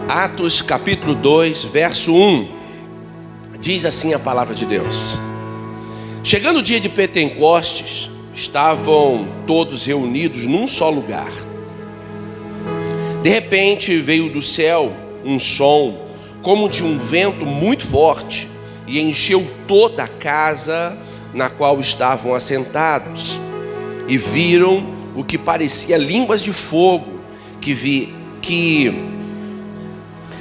Atos capítulo 2, verso 1, diz assim a palavra de Deus: chegando o dia de Pentecostes, estavam todos reunidos num só lugar. De repente veio do céu um som, como de um vento muito forte, e encheu toda a casa na qual estavam assentados. E viram o que parecia línguas de fogo, que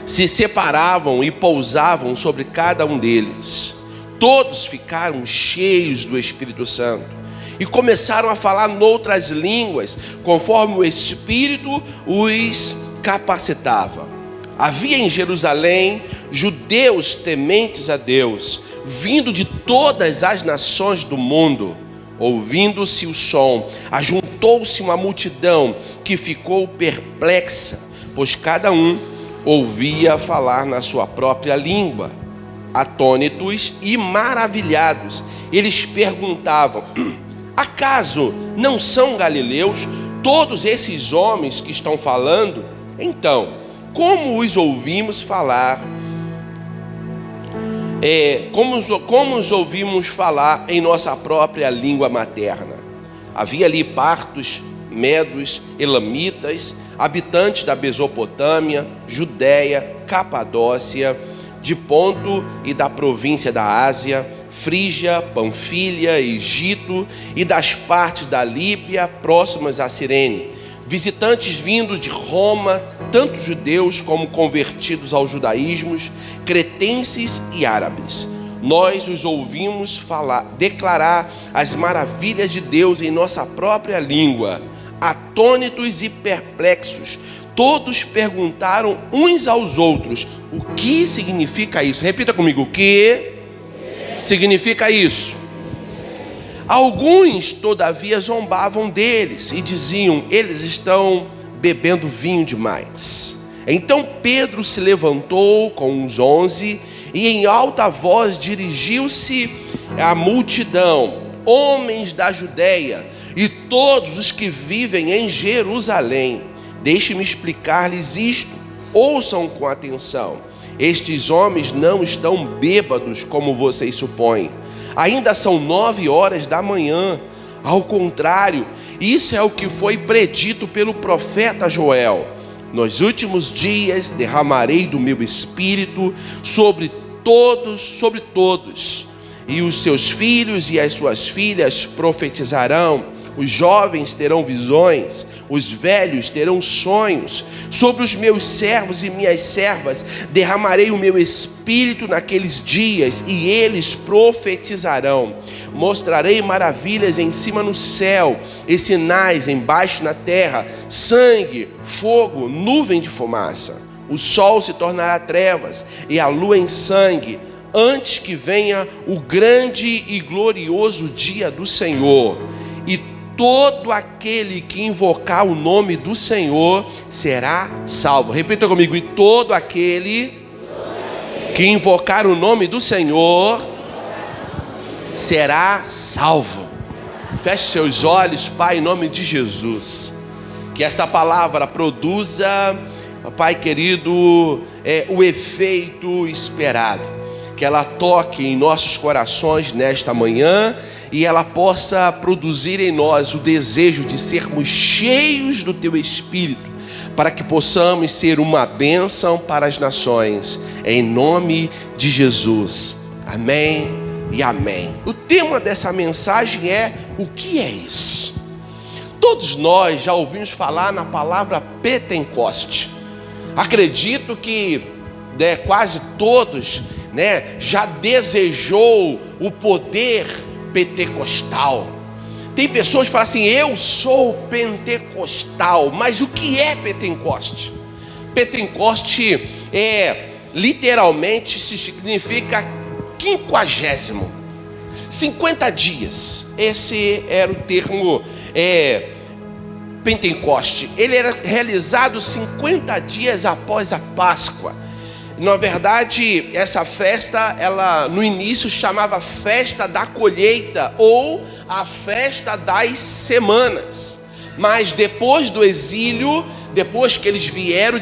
se separavam e pousavam sobre cada um deles. Todos ficaram cheios do Espírito Santo e começaram a falar noutras línguas, conforme o Espírito os capacitava. Havia em Jerusalém judeus tementes a Deus, vindo de todas as nações do mundo. Ouvindo-se o som, ajuntou-se uma multidão que ficou perplexa, pois cada um ouvia falar na sua própria língua. Atônitos e maravilhados, eles perguntavam: acaso não são galileus todos esses homens que estão falando? Então, como os ouvimos falar? Como os ouvimos falar em nossa própria língua materna? Havia ali partos, medos, elamitas, habitantes da Mesopotâmia, Judéia, Capadócia, de Ponto e da província da Ásia, Frígia, Panfilha, Egito e das partes da Líbia próximas a Cirene, visitantes vindos de Roma, tanto judeus como convertidos ao judaísmo, cretenses e árabes. Nós os ouvimos declarar as maravilhas de Deus em nossa própria língua. Atônitos e perplexos, todos perguntaram uns aos outros: o que significa isso? Repita comigo: o que significa isso? Alguns, todavia, zombavam deles e diziam: eles estão bebendo vinho demais. Então Pedro se levantou com os 11 e em alta voz dirigiu-se à multidão: homens da Judéia e todos os que vivem em Jerusalém, deixe-me explicar-lhes isto, ouçam com atenção. Estes homens não estão bêbados como vocês supõem. Ainda são 9 horas da manhã. Ao contrário, isso é o que foi predito pelo profeta Joel: nos últimos dias derramarei do meu espírito sobre todos, e os seus filhos e as suas filhas profetizarão, os jovens terão visões, os velhos terão sonhos. Sobre os meus servos e minhas servas derramarei o meu espírito naqueles dias, e eles profetizarão. Mostrarei maravilhas em cima no céu e sinais embaixo na terra: sangue, fogo, nuvem de fumaça. O sol se tornará trevas e a lua em sangue, antes que venha o grande e glorioso dia do Senhor. E todo aquele que invocar o nome do Senhor será salvo. Repita comigo: e todo aquele que invocar o nome do Senhor será salvo. Feche seus olhos, Pai, em nome de Jesus. Que esta palavra produza, Pai querido, o efeito esperado. Que ela toque em nossos corações nesta manhã e ela possa produzir em nós o desejo de sermos cheios do Teu Espírito, para que possamos ser uma bênção para as nações, em nome de Jesus. Amém e amém. O tema dessa mensagem é: o que é isso? Todos nós já ouvimos falar na palavra Pentecoste. Acredito que quase todos já desejou o poder pentecostal. Tem pessoas que falam assim: eu sou pentecostal. Mas o que é Pentecoste? Pentecoste literalmente significa 50º, 50 dias. Esse era o termo Pentecoste. Ele era realizado 50 dias após a Páscoa. Na verdade, essa festa, ela no início chamava Festa da Colheita ou a Festa das Semanas. Mas depois do exílio, depois que eles vieram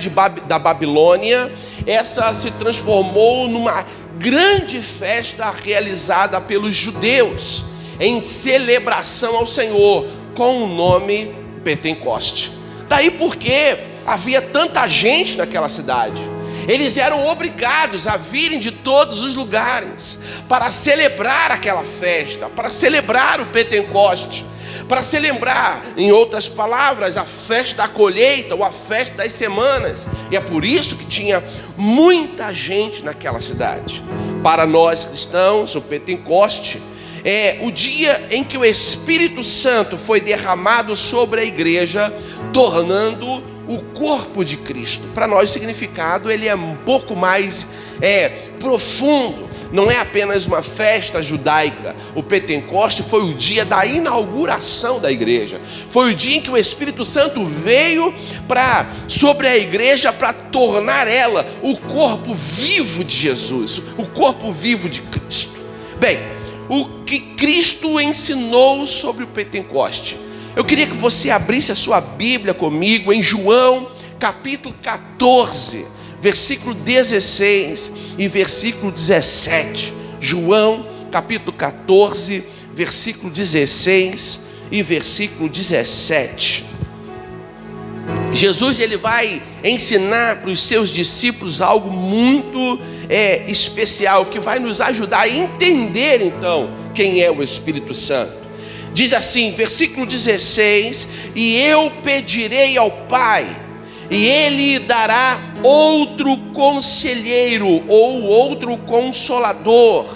da Babilônia, essa se transformou numa grande festa realizada pelos judeus, em celebração ao Senhor, com o nome Pentecoste. Daí porque havia tanta gente naquela cidade. Eles eram obrigados a virem de todos os lugares para celebrar aquela festa, para celebrar o Pentecoste, para celebrar, em outras palavras, a festa da colheita ou a festa das semanas. E é por isso que tinha muita gente naquela cidade. Para nós cristãos, o Pentecoste é o dia em que o Espírito Santo foi derramado sobre a igreja, tornando o corpo de Cristo. Para nós o significado ele é um pouco mais profundo. Não é apenas uma festa judaica. O Pentecoste foi o dia da inauguração da igreja. Foi o dia em que o Espírito Santo veio sobre a igreja para tornar ela o corpo vivo de Jesus, o corpo vivo de Cristo. Bem, o que Cristo ensinou sobre o Pentecoste. Eu queria que você abrisse a sua Bíblia comigo em João capítulo 14, versículo 16 e versículo 17. João capítulo 14, versículo 16 e versículo 17. Jesus ele vai ensinar para os seus discípulos algo muito especial, que vai nos ajudar a entender então quem é o Espírito Santo. Diz assim, versículo 16: e eu pedirei ao Pai, e Ele dará outro conselheiro, ou outro consolador,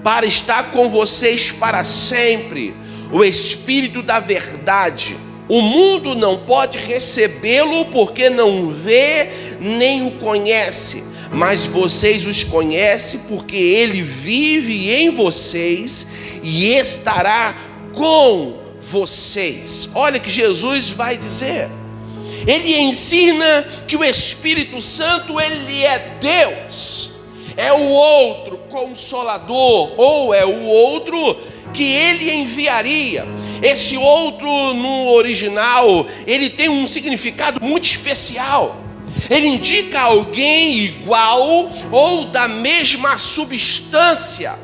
para estar com vocês para sempre, o Espírito da verdade. O mundo não pode recebê-lo, porque não vê nem o conhece, mas vocês os conhecem, porque Ele vive em vocês e estará com vocês. Olha que Jesus vai dizer. Ele ensina que o Espírito Santo ele é Deus, é o outro consolador, ou é o outro que ele enviaria. Esse outro no original ele tem um significado muito especial. Ele indica alguém igual ou da mesma substância,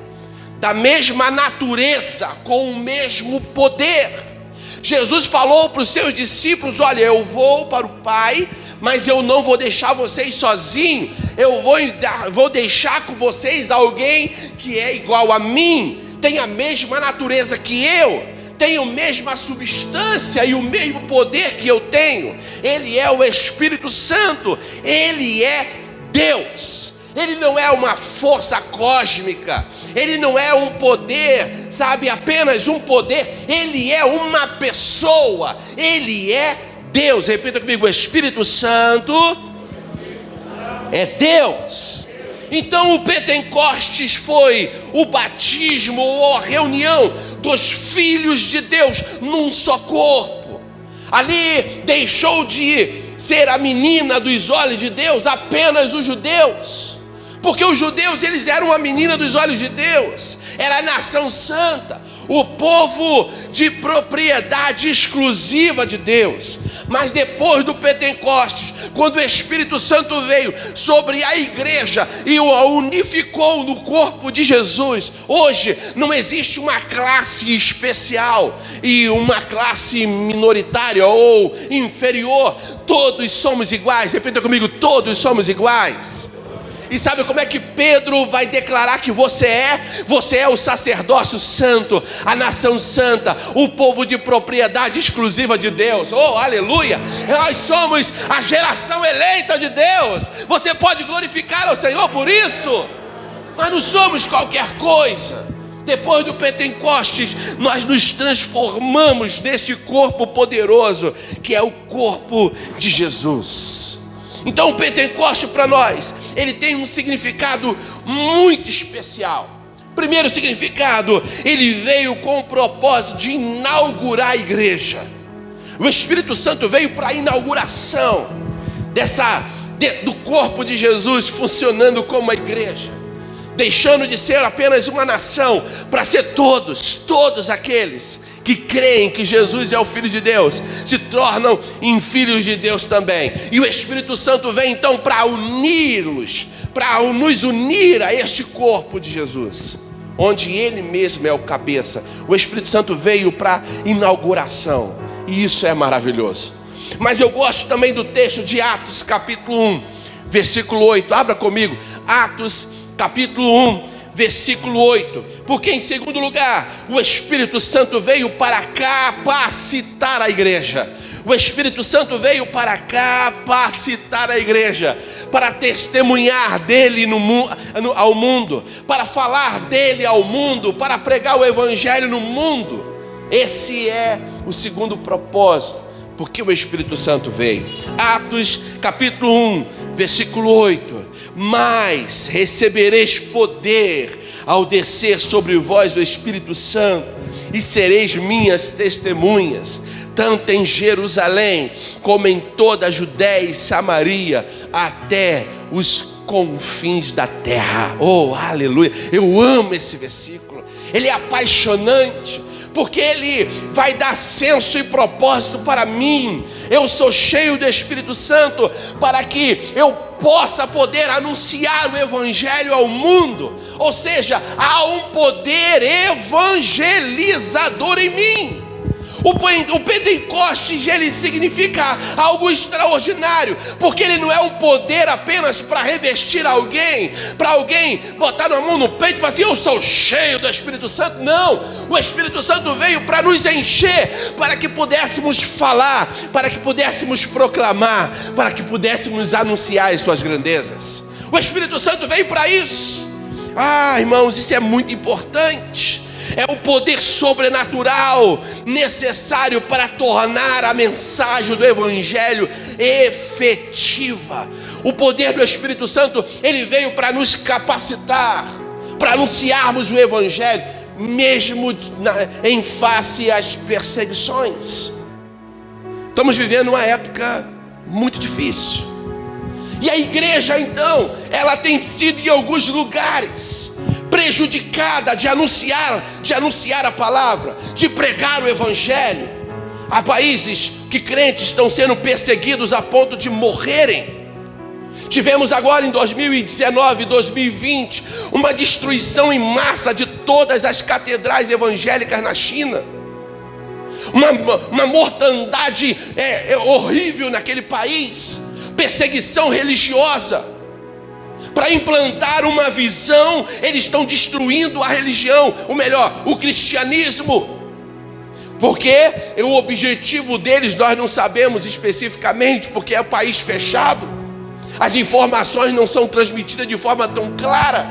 da mesma natureza, com o mesmo poder. Jesus falou para os seus discípulos: olha, eu vou para o Pai, mas eu não vou deixar vocês sozinhos. Eu vou deixar com vocês alguém que é igual a mim, tem a mesma natureza que eu, tem a mesma substância e o mesmo poder que eu tenho. Ele é o Espírito Santo, ele é Deus. Ele não é uma força cósmica, ele não é um poder, sabe, apenas um poder. Ele é uma pessoa, ele é Deus. Repita comigo: o Espírito Santo é Deus. Então o Pentecostes foi o batismo ou a reunião dos filhos de Deus num só corpo. Ali deixou de ser a menina dos olhos de Deus apenas os judeus, porque os judeus eles eram a menina dos olhos de Deus, era a nação santa, o povo de propriedade exclusiva de Deus. Mas depois do Pentecostes, quando o Espírito Santo veio sobre a igreja e a unificou no corpo de Jesus, hoje não existe uma classe especial e uma classe minoritária ou inferior. Todos somos iguais. Repita comigo: todos somos iguais. E sabe como é que Pedro vai declarar que você é? Você é o sacerdócio santo, a nação santa, o povo de propriedade exclusiva de Deus. Oh, aleluia! Nós somos a geração eleita de Deus. Você pode glorificar ao Senhor por isso? Nós não somos qualquer coisa. Depois do Pentecostes, nós nos transformamos neste corpo poderoso, que é o corpo de Jesus. Então o Pentecostes para nós, ele tem um significado muito especial. Primeiro significado, ele veio com o propósito de inaugurar a igreja. O Espírito Santo veio para a inauguração do corpo de Jesus funcionando como a igreja. deixando de ser apenas uma nação, para ser todos aqueles que creem que Jesus é o Filho de Deus, se tornam em filhos de Deus também. E o Espírito Santo vem então para uni-los, para nos unir a este corpo de Jesus, onde Ele mesmo é o cabeça. O Espírito Santo veio para inauguração, e isso é maravilhoso. Mas eu gosto também do texto de Atos capítulo 1, versículo 8, abra comigo, Atos capítulo 1, versículo 8, porque em segundo lugar, o Espírito Santo veio para capacitar a igreja. O Espírito Santo veio para capacitar a igreja, para testemunhar dele ao mundo, para falar dele ao mundo, para pregar o evangelho no mundo. Esse é o segundo propósito, porque o Espírito Santo veio. Atos capítulo 1, versículo 8, mas recebereis poder ao descer sobre vós o Espírito Santo, e sereis minhas testemunhas, tanto em Jerusalém, como em toda a Judéia e Samaria, até os confins da terra. Oh, aleluia, eu amo esse versículo, ele é apaixonante, porque ele vai dar senso e propósito para mim. Eu sou cheio do Espírito Santo para que eu possa poder anunciar o evangelho ao mundo. Ou seja, há um poder evangelizador em mim. O Pentecostes, ele significa algo extraordinário, porque ele não é um poder apenas para revestir alguém, para alguém botar a mão no peito e falar assim, eu sou cheio do Espírito Santo. Não, o Espírito Santo veio para nos encher, para que pudéssemos falar, para que pudéssemos proclamar, para que pudéssemos anunciar as suas grandezas. O Espírito Santo veio para isso. Irmãos, isso é muito importante. É o poder sobrenatural necessário para tornar a mensagem do evangelho efetiva. O poder do Espírito Santo, ele veio para nos capacitar, para anunciarmos o evangelho, mesmo em face às perseguições. Estamos vivendo uma época muito difícil. E a igreja, então, ela tem sido em alguns lugares prejudicada de anunciar a palavra, de pregar o evangelho. Há países que crentes estão sendo perseguidos a ponto de morrerem. Tivemos agora em 2019, 2020, uma destruição em massa de todas as catedrais evangélicas na China. Uma mortandade horrível naquele país, perseguição religiosa. Para implantar uma visão, eles estão destruindo a religião, o cristianismo. Porque o objetivo deles nós não sabemos especificamente, porque é um país fechado. As informações não são transmitidas de forma tão clara,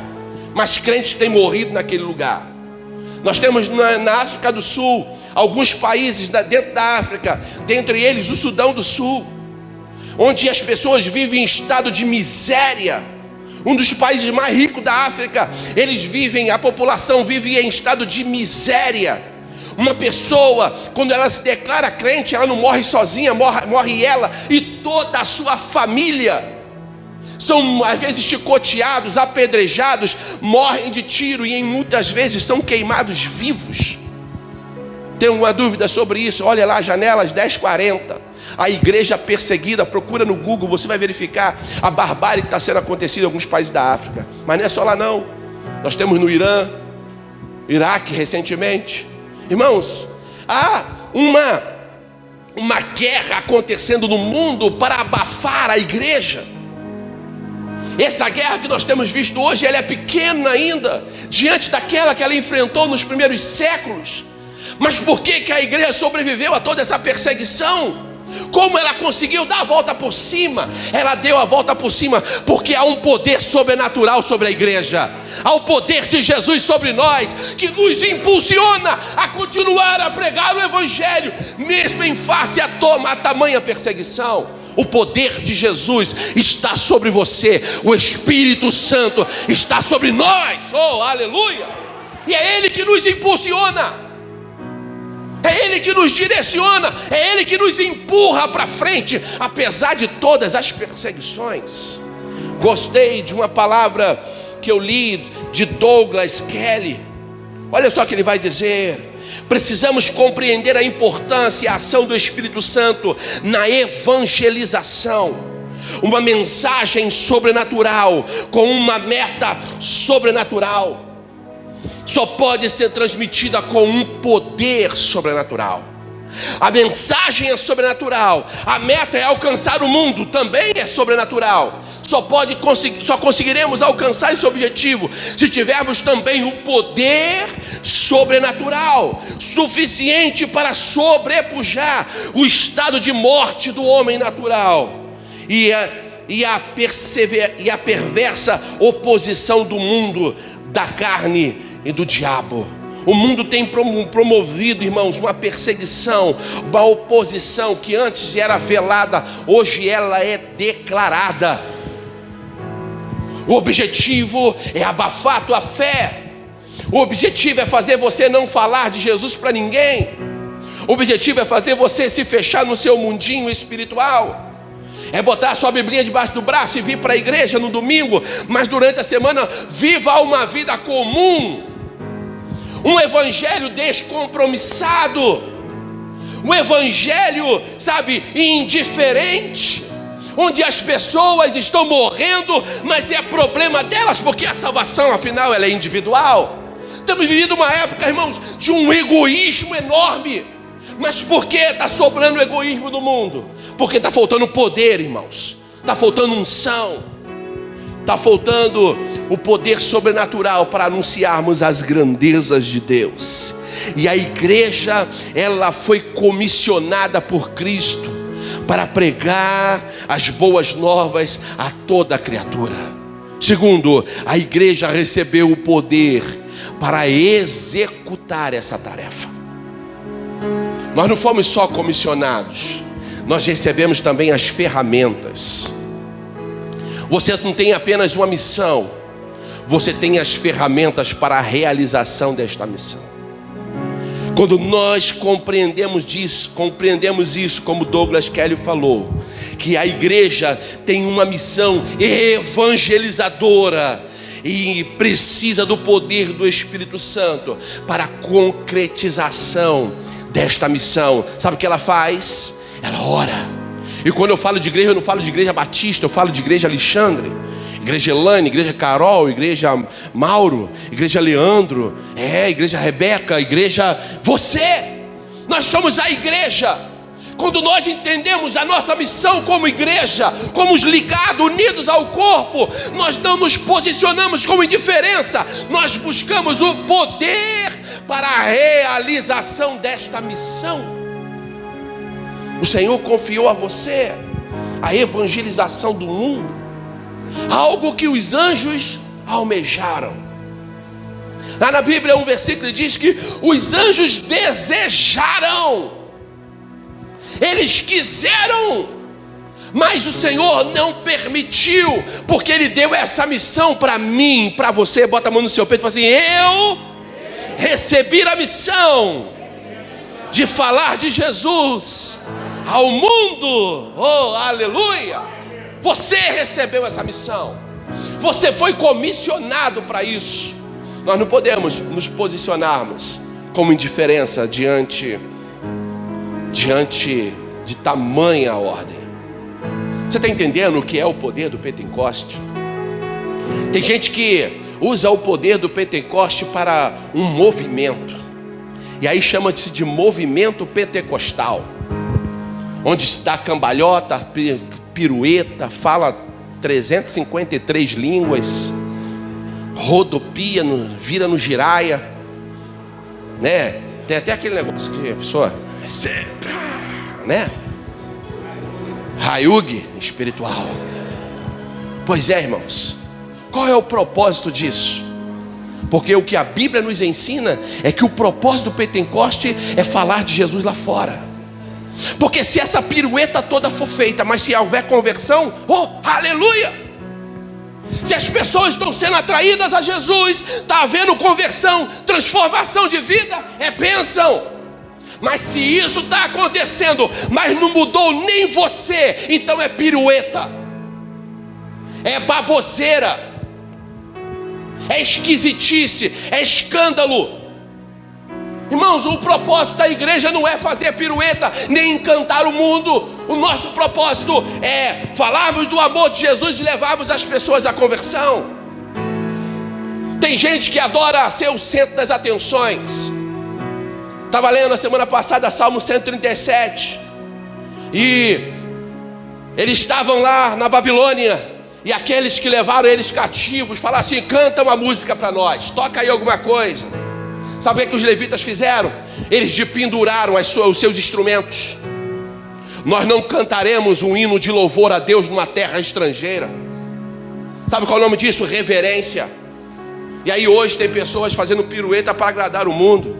mas crentes têm morrido naquele lugar. Nós temos na África do Sul, alguns países dentro da África, dentre eles o Sudão do Sul, onde as pessoas vivem em estado de miséria. Um dos países mais ricos da África, a população vive em estado de miséria. Uma pessoa, quando ela se declara crente, ela não morre sozinha, morre ela e toda a sua família. São às vezes chicoteados, apedrejados, morrem de tiro e muitas vezes são queimados vivos. Tem uma dúvida sobre isso? Olha lá, Janelas 10:40. A igreja perseguida, procura no Google, você vai verificar a barbárie que está sendo acontecida em alguns países da África. Mas não é só lá não. Nós temos no Irã, Iraque recentemente. Irmãos, há uma guerra acontecendo no mundo para abafar a igreja. Essa guerra que nós temos visto hoje, ela é pequena ainda, diante daquela que ela enfrentou nos primeiros séculos. Mas por que a igreja sobreviveu a toda essa perseguição? Como ela conseguiu dar a volta por cima? Ela deu a volta por cima porque há um poder sobrenatural sobre a igreja. Há o poder de Jesus sobre nós, que nos impulsiona a continuar a pregar o evangelho, mesmo em face a tamanha perseguição. O poder de Jesus está sobre você. O Espírito Santo está sobre nós. Oh, aleluia! E é Ele que nos impulsiona. É Ele que nos direciona, é Ele que nos empurra para frente, apesar de todas as perseguições. Gostei de uma palavra que eu li de Douglas Kelly. Olha só o que ele vai dizer: precisamos compreender a importância e a ação do Espírito Santo na evangelização. Uma mensagem sobrenatural com uma meta sobrenatural só pode ser transmitida com um poder sobrenatural. A mensagem é sobrenatural, a meta é alcançar o mundo, também é sobrenatural. Só conseguiremos alcançar esse objetivo se tivermos também o poder sobrenatural suficiente para sobrepujar o estado de morte do homem natural e a perversa oposição do mundo, da carne e do diabo. O mundo tem promovido, irmãos, uma perseguição, uma oposição que antes era velada, hoje ela é declarada. O objetivo é abafar a tua fé. O objetivo é fazer você não falar de Jesus para ninguém. O objetivo é fazer você se fechar no seu mundinho espiritual. É botar a sua Biblinha debaixo do braço e vir para a igreja no domingo, mas durante a semana viva uma vida comum. Um evangelho descompromissado. Um evangelho, indiferente. Onde as pessoas estão morrendo, mas é problema delas, porque a salvação, afinal, ela é individual. Temos vivido uma época, irmãos, de um egoísmo enorme. Mas por que está sobrando o egoísmo no mundo? Porque está faltando poder, irmãos. Está faltando unção. Está faltando o poder sobrenatural para anunciarmos as grandezas de Deus. E a igreja, ela foi comissionada por Cristo para pregar as boas novas a toda criatura. Segundo, a igreja recebeu o poder para executar essa tarefa. Nós não fomos só comissionados, nós recebemos também as ferramentas. Você não tem apenas uma missão, você tem as ferramentas para a realização desta missão. Quando nós compreendemos isso, como Douglas Kelly falou, que a igreja tem uma missão evangelizadora e precisa do poder do Espírito Santo para a concretização desta missão. Sabe o que ela faz? Ela ora. E quando eu falo de igreja, eu não falo de igreja Batista, eu falo de igreja Alexandre, igreja Elane, igreja Carol, igreja Mauro, igreja Leandro, igreja Rebeca, igreja você. Nós somos a igreja. Quando nós entendemos a nossa missão como igreja, como ligados, unidos ao corpo, nós não nos posicionamos com indiferença, nós buscamos o poder para a realização desta missão. O Senhor confiou a você a evangelização do mundo, algo que os anjos almejaram. Lá na Bíblia um versículo diz que os anjos desejaram, eles quiseram, mas o Senhor não permitiu, porque Ele deu essa missão para mim, para você. Bota a mão no seu peito e fala assim: eu recebi a missão de falar de Jesus ao mundo. Oh, aleluia! Você recebeu essa missão, você foi comissionado para isso. Nós não podemos nos posicionarmos como indiferença diante de tamanha ordem. Você está entendendo o que é o poder do Pentecoste? Tem gente que usa o poder do Pentecoste para um movimento, e aí chama-se de movimento pentecostal, onde se dá cambalhota, pirueta, fala 353 línguas, rodopia, vira no giraia, né? Tem até aquele negócio que a pessoa recebe, né? Hayug espiritual. Pois é, irmãos, qual é o propósito disso? Porque o que a Bíblia nos ensina é que o propósito do Pentecoste é falar de Jesus lá fora. Porque se essa pirueta toda for feita, mas se houver conversão, oh, aleluia! Se as pessoas estão sendo atraídas a Jesus, está havendo conversão, transformação de vida, é bênção. Mas se isso está acontecendo, mas não mudou nem você, então é pirueta, é baboseira. é esquisitice, é escândalo. Irmãos, o propósito da igreja não é fazer pirueta, nem encantar o mundo. O nosso propósito é falarmos do amor de Jesus e levarmos as pessoas à conversão. Tem gente que adora ser o centro das atenções. Estava lendo na semana passada Salmo 137. E eles estavam lá na Babilônia. E aqueles que levaram eles cativos falaram assim: canta uma música para nós, toca aí alguma coisa. Sabe o que os levitas fizeram? Eles dependuraram os seus instrumentos. Nós não cantaremos um hino de louvor a Deus numa terra estrangeira. Sabe qual é o nome disso? Reverência. E aí hoje tem pessoas fazendo pirueta para agradar o mundo.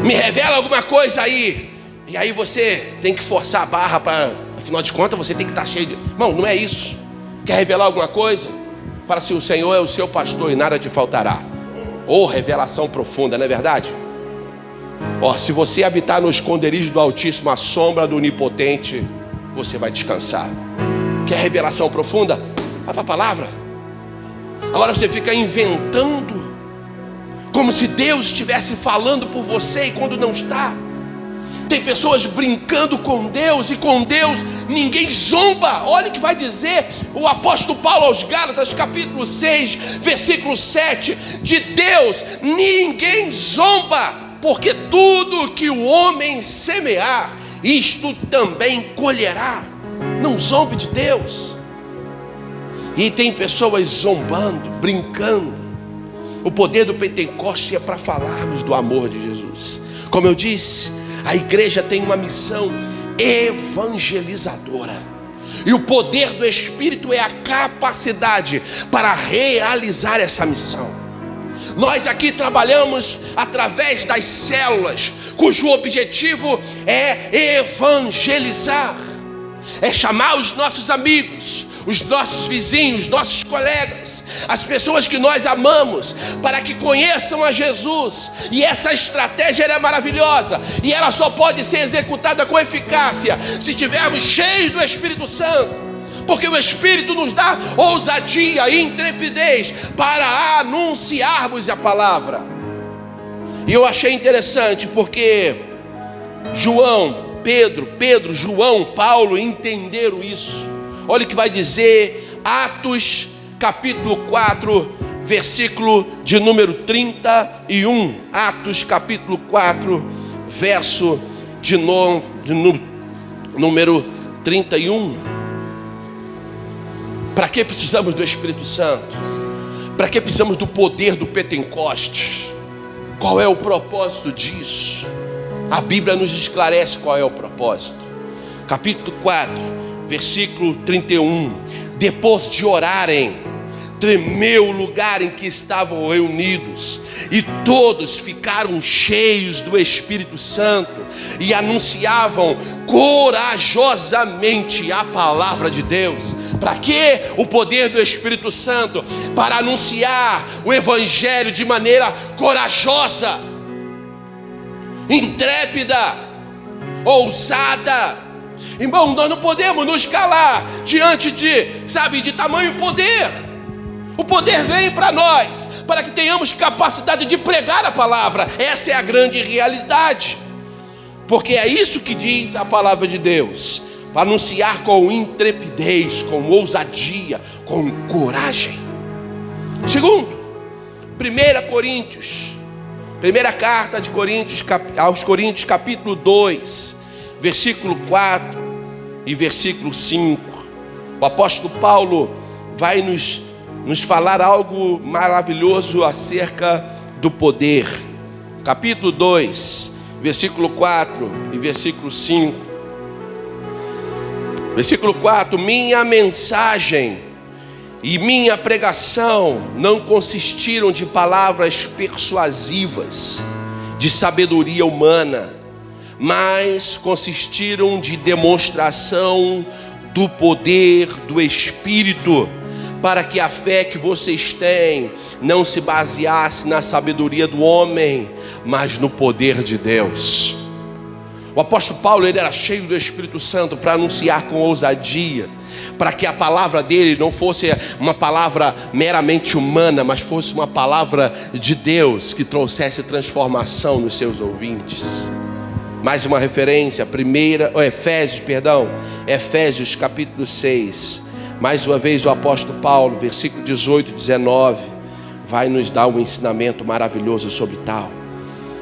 Me revela alguma coisa aí. E aí você tem que forçar a barra para, afinal de contas, você tem que estar cheio de... Irmão, não é isso. Quer revelar alguma coisa? Para se o Senhor é o seu pastor e nada te faltará. Ou revelação profunda, não é verdade? Se você habitar no esconderijo do Altíssimo, à sombra do Onipotente, você vai descansar. Quer revelação profunda? Vai para a palavra. Agora você fica inventando, como se Deus estivesse falando por você, e quando não está. Tem pessoas brincando com Deus, e com Deus ninguém zomba. Olha o que vai dizer o apóstolo Paulo aos Gálatas, capítulo 6, versículo 7. De Deus ninguém zomba, porque tudo que o homem semear, isto também colherá. Não zombe de Deus. E tem pessoas zombando, brincando. O poder do Pentecoste é para falarmos do amor de Jesus. Como eu disse, a igreja tem uma missão evangelizadora. E o poder do Espírito é a capacidade para realizar essa missão. Nós aqui trabalhamos através das células, cujo objetivo é evangelizar. É chamar os nossos amigos, os nossos vizinhos, nossos colegas, as pessoas que nós amamos, para que conheçam a Jesus. E essa estratégia é maravilhosa, e ela só pode ser executada com eficácia se estivermos cheios do Espírito Santo, porque o Espírito nos dá ousadia e intrepidez para anunciarmos a palavra. E eu achei interessante, porque Pedro, João, Paulo entenderam isso. Olha o que vai dizer Atos capítulo 4, versículo de número 31. Atos capítulo 4, verso de número 31. Para que precisamos do Espírito Santo? Para que precisamos do poder do Pentecoste? Qual é o propósito disso? A Bíblia nos esclarece qual é o propósito. Capítulo 4, versículo 31. Depois de orarem, tremeu o lugar em que estavam reunidos, e todos ficaram cheios do Espírito Santo e anunciavam corajosamente a palavra de Deus. Para que o poder do Espírito Santo? Para anunciar o Evangelho de maneira corajosa, intrépida, ousada. Irmão, nós não podemos nos calar diante de tamanho poder. O poder vem para nós, para que tenhamos capacidade de pregar a palavra. Essa é a grande realidade, porque é isso que diz a palavra de Deus: para anunciar com intrepidez, com ousadia, com coragem. Segundo, 1 Coríntios, primeira carta de Coríntios, aos Coríntios, capítulo 2, versículo 4 e versículo 5. O apóstolo Paulo vai nos falar algo maravilhoso acerca do poder. Capítulo 2, versículo 4 e versículo 5. Versículo 4: minha mensagem e minha pregação não consistiram de palavras persuasivas, de sabedoria humana, mas consistiram de demonstração do poder do Espírito, para que a fé que vocês têm não se baseasse na sabedoria do homem, mas no poder de Deus. O apóstolo Paulo, ele era cheio do Espírito Santo para anunciar com ousadia, para que a palavra dele não fosse uma palavra meramente humana, mas fosse uma palavra de Deus que trouxesse transformação nos seus ouvintes. Mais uma referência, Efésios capítulo 6. Mais uma vez o apóstolo Paulo, versículo 18 e 19, vai nos dar um ensinamento maravilhoso sobre tal.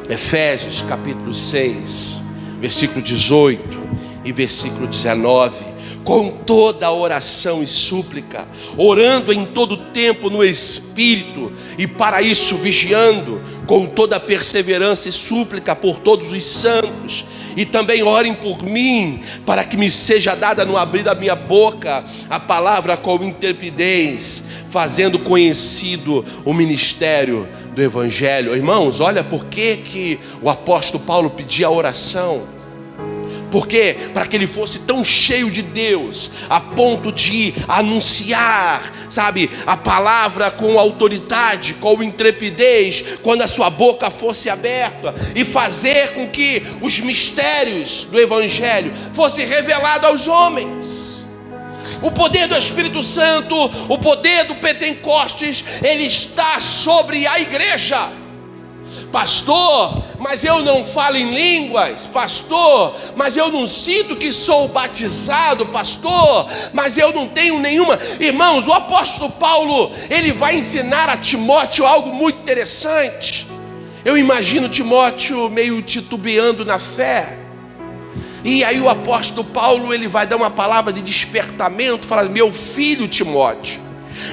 Efésios capítulo 6, versículo 18 e versículo 19. Com toda oração e súplica, orando em todo tempo no Espírito, e para isso vigiando, com toda perseverança e súplica por todos os santos. E também orem por mim, para que me seja dada no abrir da minha boca a palavra com intrepidez, fazendo conhecido o ministério do Evangelho. Irmãos, olha por que o apóstolo Paulo pedia a oração. Porque para que ele fosse tão cheio de Deus, a ponto de anunciar, sabe, a palavra com autoridade, com intrepidez, quando a sua boca fosse aberta, e fazer com que os mistérios do Evangelho fossem revelados aos homens. O poder do Espírito Santo, o poder do Pentecostes, ele está sobre a igreja. Pastor, mas eu não falo em línguas. Pastor, mas eu não sinto que sou batizado. Pastor, mas eu não tenho nenhuma. Irmãos, o apóstolo Paulo, ele vai ensinar a Timóteo algo muito interessante. Eu imagino Timóteo meio titubeando na fé. E aí o apóstolo Paulo, ele vai dar uma palavra de despertamento, fala: meu filho Timóteo,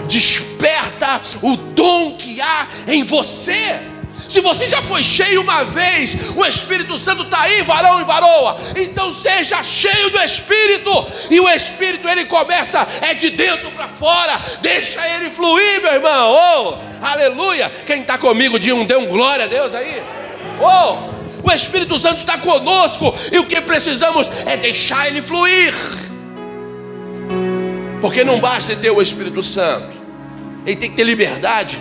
desperta o dom que há em você. Se você já foi cheio uma vez, o Espírito Santo está aí, varão e varoa. Então seja cheio do Espírito. E o Espírito, ele começa, de dentro para fora. Deixa ele fluir, meu irmão. Oh, aleluia. Quem está comigo, dê um glória a Deus aí. Oh, o Espírito Santo está conosco. E o que precisamos é deixar ele fluir. Porque não basta ter o Espírito Santo, ele tem que ter liberdade.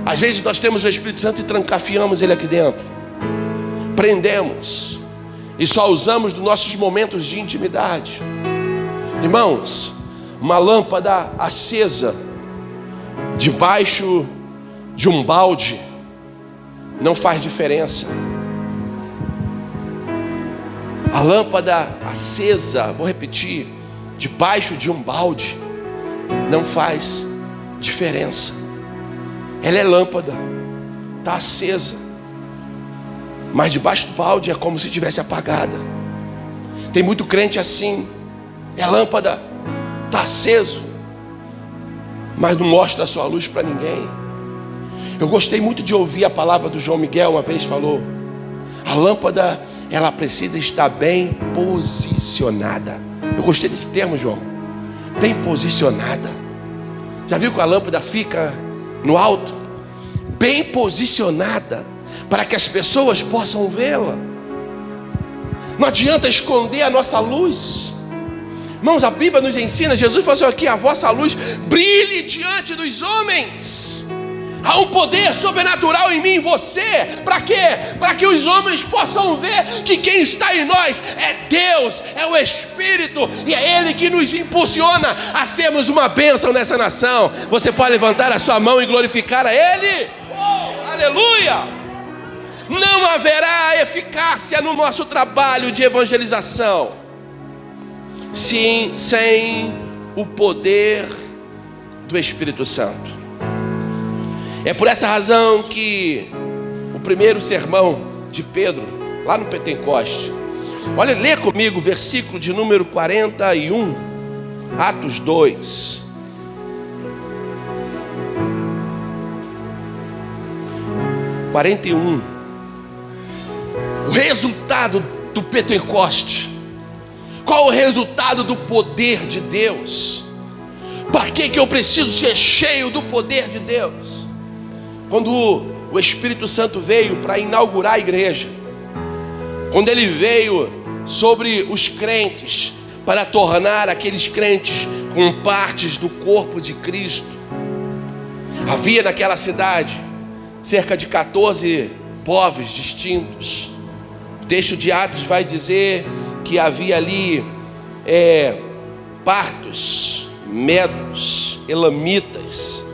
Às vezes nós temos o Espírito Santo e trancafiamos ele aqui dentro, prendemos e só usamos nos nossos momentos de intimidade. Irmãos, uma lâmpada acesa debaixo de um balde não faz diferença. A lâmpada acesa, vou repetir, debaixo de um balde não faz diferença. Ela é lâmpada, está acesa, mas debaixo do balde é como se estivesse apagada. Tem muito crente assim, é lâmpada, está aceso, mas não mostra a sua luz para ninguém. Eu gostei muito de ouvir a palavra do João Miguel, uma vez falou: a lâmpada, ela precisa estar bem posicionada. Eu gostei desse termo, João, bem posicionada. Já viu que a lâmpada fica no alto, bem posicionada, para que as pessoas possam vê-la. Não adianta esconder a nossa luz. Irmãos, a Bíblia nos ensina, Jesus falou assim aqui: a vossa luz brilhe diante dos homens. Há um poder sobrenatural em mim e em você. Para quê? Para que os homens possam ver que quem está em nós é Deus, é o Espírito, e é Ele que nos impulsiona a sermos uma bênção nessa nação. Você pode levantar a sua mão e glorificar a Ele? Oh, aleluia! Não haverá eficácia no nosso trabalho de evangelização sem o poder do Espírito Santo. É por essa razão que o primeiro sermão de Pedro, lá no Pentecoste, olha, lê comigo o versículo de número 41, Atos 2. O resultado do Pentecoste. Qual o resultado do poder de Deus? Para que eu preciso ser cheio do poder de Deus? Quando o Espírito Santo veio para inaugurar a igreja, quando ele veio sobre os crentes para tornar aqueles crentes com partes do corpo de Cristo, havia naquela cidade cerca de 14 povos distintos, texto de Atos vai dizer que havia ali partos, medos, elamitas,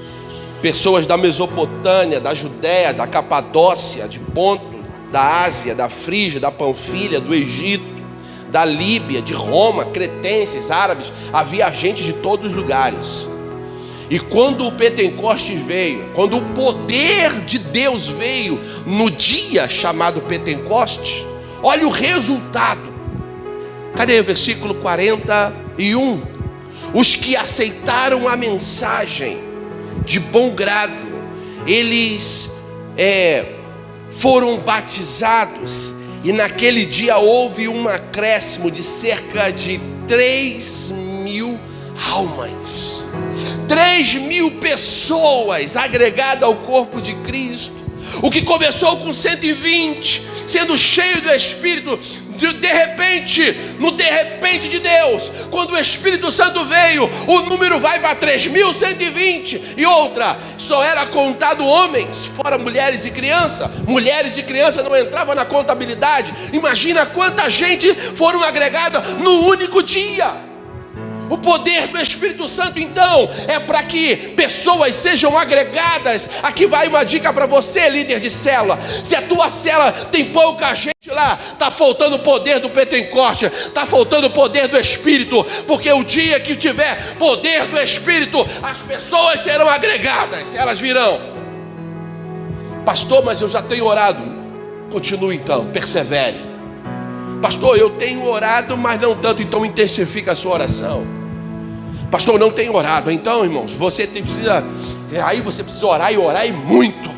pessoas da Mesopotâmia, da Judéia, da Capadócia, de Ponto, da Ásia, da Frígia, da Panfilha, do Egito, da Líbia, de Roma, cretenses, árabes. Havia gente de todos os lugares. E quando o Pentecostes veio, quando o poder de Deus veio no dia chamado Pentecostes, olha o resultado. Cadê o versículo 41? Os que aceitaram a mensagem de bom grado, eles foram batizados, e naquele dia houve um acréscimo de cerca de 3.000 almas. 3.000 pessoas agregadas ao corpo de Cristo. O que começou com 120, sendo cheio do Espírito, de repente de Deus, quando o Espírito Santo veio, o número vai para 3.120. E outra, só era contado homens, fora mulheres e crianças. Mulheres e crianças não entravam na contabilidade. Imagina quanta gente foram agregada num único dia. O poder do Espírito Santo, então, é para que pessoas sejam agregadas. Aqui vai uma dica para você, líder de célula. Se a tua célula tem pouca gente lá, está faltando o poder do Pentecostes, está faltando o poder do Espírito, porque o dia que tiver poder do Espírito, as pessoas serão agregadas, elas virão. Pastor, mas eu já tenho orado. Continue então, persevere. Pastor, eu tenho orado, mas não tanto, então intensifica a sua oração. Pastor, não tenho orado. Então, irmãos, você precisa orar e muito.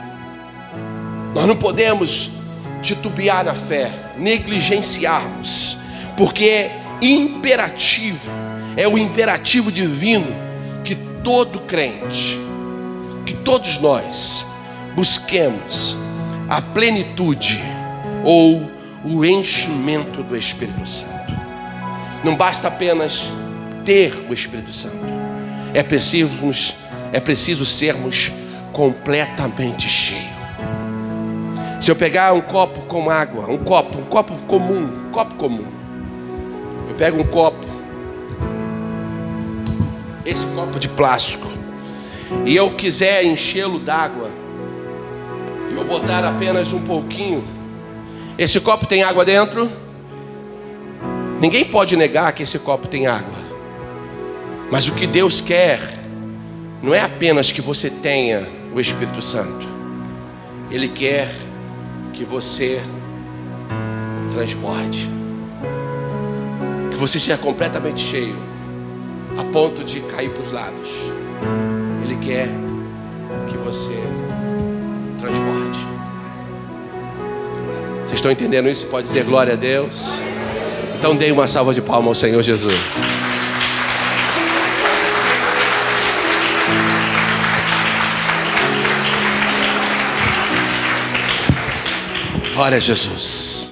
Nós não podemos titubear na fé, negligenciarmos, porque é imperativo, é o imperativo divino que todo crente, que todos nós busquemos a plenitude ou o enchimento do Espírito Santo. Não basta apenas ter o Espírito Santo, é preciso sermos completamente cheios. Se eu pegar um copo com água, um copo comum, eu pego um copo, esse copo de plástico, e eu quiser enchê-lo d'água, e eu botar apenas um pouquinho, esse copo tem água dentro? Ninguém pode negar que esse copo tem água. Mas o que Deus quer não é apenas que você tenha o Espírito Santo. Ele quer que você transborde, que você seja completamente cheio, a ponto de cair para os lados. Ele quer que você transborde. Vocês estão entendendo isso? Pode dizer glória a Deus? Então dê uma salva de palmas ao Senhor Jesus. Glória a Jesus.